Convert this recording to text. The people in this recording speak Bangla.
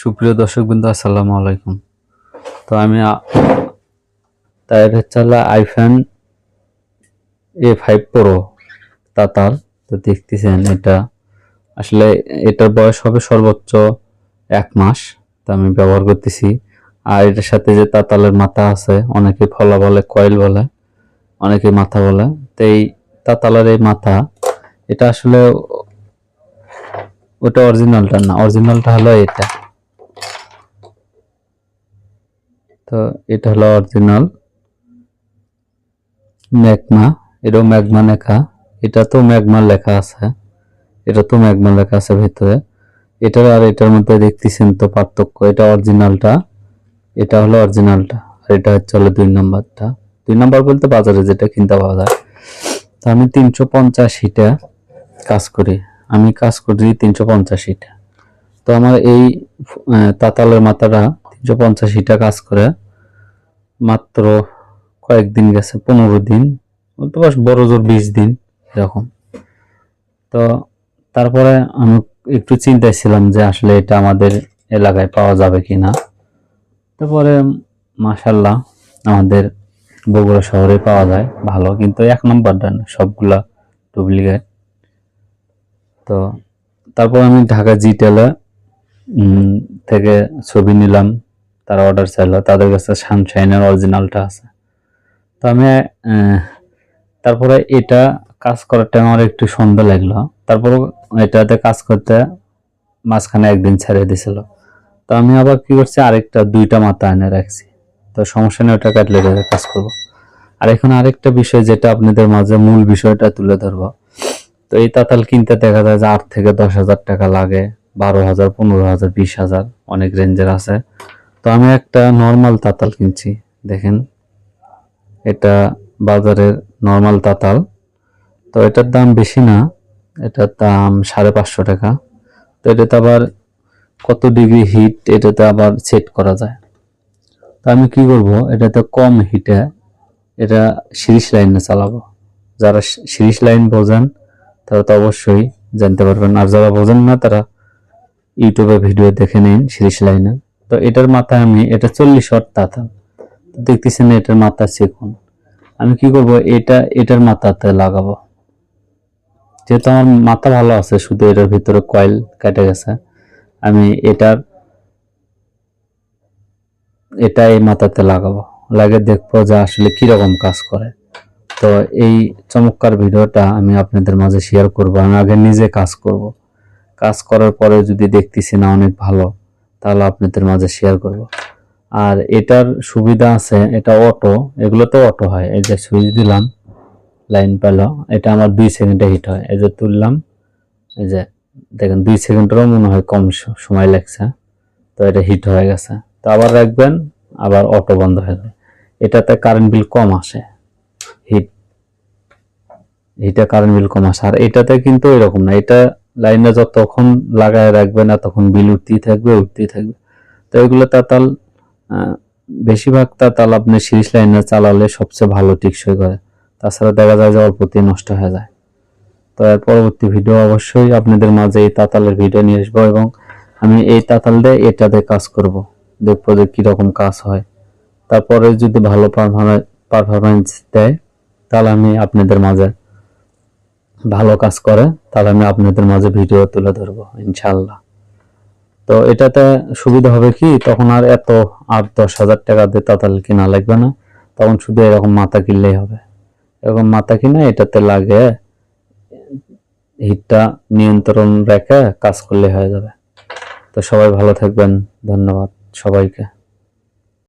সুপ্রিয় দর্শকবৃন্দ, আসসালামু আলাইকুম। তো আমি তার হচ্ছে আইফোন A5 Pro তাতাল। তো দেখতেছেন এটা আসলে এটার বয়স হবে সর্বোচ্চ 1 মাস। তো আমি ব্যবহার করতেছি। আর এটার সাথে যে তাতালের মাথা আছে, অনেকে ফলা বলে, কয়েল বলে, অনেকে মাথা বলে। তো এই তাতালের এই মাথা, এটা আসলে ওটা অরিজিনালটা না, অরিজিনালটা হলো এটা। তো এটা হলো অরিজিনাল ম্যাগমা। এটাও ম্যাগমা লেখা, এটা তো ম্যাগমা লেখা আছে, এটা তো ম্যাগমা লেখা আছে ভিতরে। এটার আর এটার মধ্যে দেখতেছেন তো পার্থক্য। এটা অরিজিনালটা, এটা হলো অরিজিনালটা, আর এটা হচ্ছে হলো 2 নম্বরটা। 2 নম্বর বলতে বাজারে যেটা কিনতে পাওয়া যায়। তো আমি 385টা কাজ করি, আমি কাজ করি 385টা। তো আমার এই তাতালের মাথাটা 385টা কাজ করে মাত্র কয়েকদিন গেছে, 15 দিন, অথবা বড় জোর 20 দিন এরকম। তো তারপরে আমি একটু চিন্তায় ছিলাম যে আসলে এটা আমাদের এলাকায় পাওয়া যাবে কিনা। তারপরে মাশাআল্লাহ আমাদের বগুড়া শহরে পাওয়া যায় ভালো, কিন্তু 1 নম্বরটা না, সবগুলা ডুপ্লিকেট। তো তারপর আমি ঢাকা জিটেলে থেকে ছবি নিলাম, তারা অর্ডার চাইলো, তাদের কাছে সানশাইনের অরিজিনালটা আছে। তো আমি তারপরে এটা কাজ করার টাইম আমার একটু সন্দেহ লাগলো। তারপর এটাতে কাজ করতে মাঝখানে একদিন ছেড়ে দিছিল। তো আমি আবার কি করছি, আরেকটা 2টা মাথা এনে রাখছি। তো সমস্যা নেই, ওটা কাটলে কাজ করবো। আর এখন আরেকটা বিষয়, যেটা আপনাদের মাঝে মূল বিষয়টা তুলে ধরবো। তো এই তাতাল কিনতে দেখা যায় যে 8 থেকে 10,000 টাকা লাগে, 12,000, 15,000, 20,000, অনেক রেঞ্জের আছে। তো আমি একটা নর্মাল তাতাল কিনছি, দেখেন এটা বাজারের নর্মাল তাতাল। তো এটার দাম বেশি না, এটার দাম 550 টাকা। তো এটাতে আবার কত ডিগ্রি হিট এটাতে আবার সেট করা যায়। তো আমি কি করব, এটাতে কম হিটে এটা সিরিজ লাইনে চালাবো। যারা সিরিজ লাইন বোঝেন তারা তো অবশ্যই জানতে পারবেন, আর যারা বোঝেন না তারা ইউটিউবে ভিডিও দেখে নিন সিরিজ লাইনে। তো এটার মাথায় আমি, এটা 40 ওয়াট তাতাল, দেখতেছেন এটার মাথা চিকন। আমি কি করব, এটার মাথাতে লাগাবো। যেহেতু আমার মাথা ভালো আছে, শুধু এটার ভিতরে কয়েল কেটে গেছে, আমি এটা এই মাথাতে লাগাবো, লাগে দেখবো যে আসলে কিরকম কাজ করে। তো এই চমৎকার ভিডিওটা আমি আপনাদের মাঝে শেয়ার করব। আমি আগে নিজে কাজ করব, কাজ করার পরে যদি দেখতেছি না অনেক ভালো, তাহলে আপনাদের মাঝে শেয়ার করব। আর এটার সুবিধা আছে, এটা অটো, এগুলো তো অটো হয়। এই যে সুইচ দিলাম, লাইন পেল, এটা আমার 2 সেকেন্ডে হিট হয়। এই যে তুললাম, এই যে দেখেন 2 সেকেন্ডেরও মনে হয় কম সময় লাগছে। তো এটা হিট হয়ে গেছে। তো আবার রাখবেন, আবার অটো বন্ধ হয়ে যাবে। এটাতে কারেন্ট বিল কম আসে, হিটে কারেন্ট বিল কম আসে। আর এটাতে কিন্তু এরকম না, এটা লাইনে যতক্ষণ লাগায় রাখবেন তখন বিল উঠতেই থাকবে, উঠতেই থাকবে। তো এগুলো তাতাল, বেশিরভাগ তাতাল আপনি সিরিজ লাইনে চালালে সবচেয়ে ভালো টিকসই করে। তাছাড়া দেখা যায় যে অল্পতেই নষ্ট হয়ে যায়। তো এর পরবর্তী ভিডিও অবশ্যই আপনাদের মাঝে এই তাতালের ভিডিও নিয়ে আসবো, এবং আমি এই তাতাল দিয়ে এটাতে কাজ করব, দেখবো যে কিরকম কাজ হয়। তারপরে যদি ভালো পারফরমেন্স দেয়, তাহলে আমি আপনাদের মাঝে, ভালো কাজ করে তাহলে আমি আপনাদের মাঝে ভিডিও তুলে ধরবো ইনশাআল্লাহ। তো এটাতে সুবিধা হবে কি, তখন আর এত 8-10 হাজার টাকা দিয়ে তাতাল কিনা লাগবে না। তখন শুধু এরকম মাথা কিনলেই হবে। এরকম মাথা কিনে এটাতে লাগে হিটটা নিয়ন্ত্রণ রেখে কাজ করলে হয়ে যাবে। তো সবাই ভালো থাকবেন, ধন্যবাদ সবাইকে।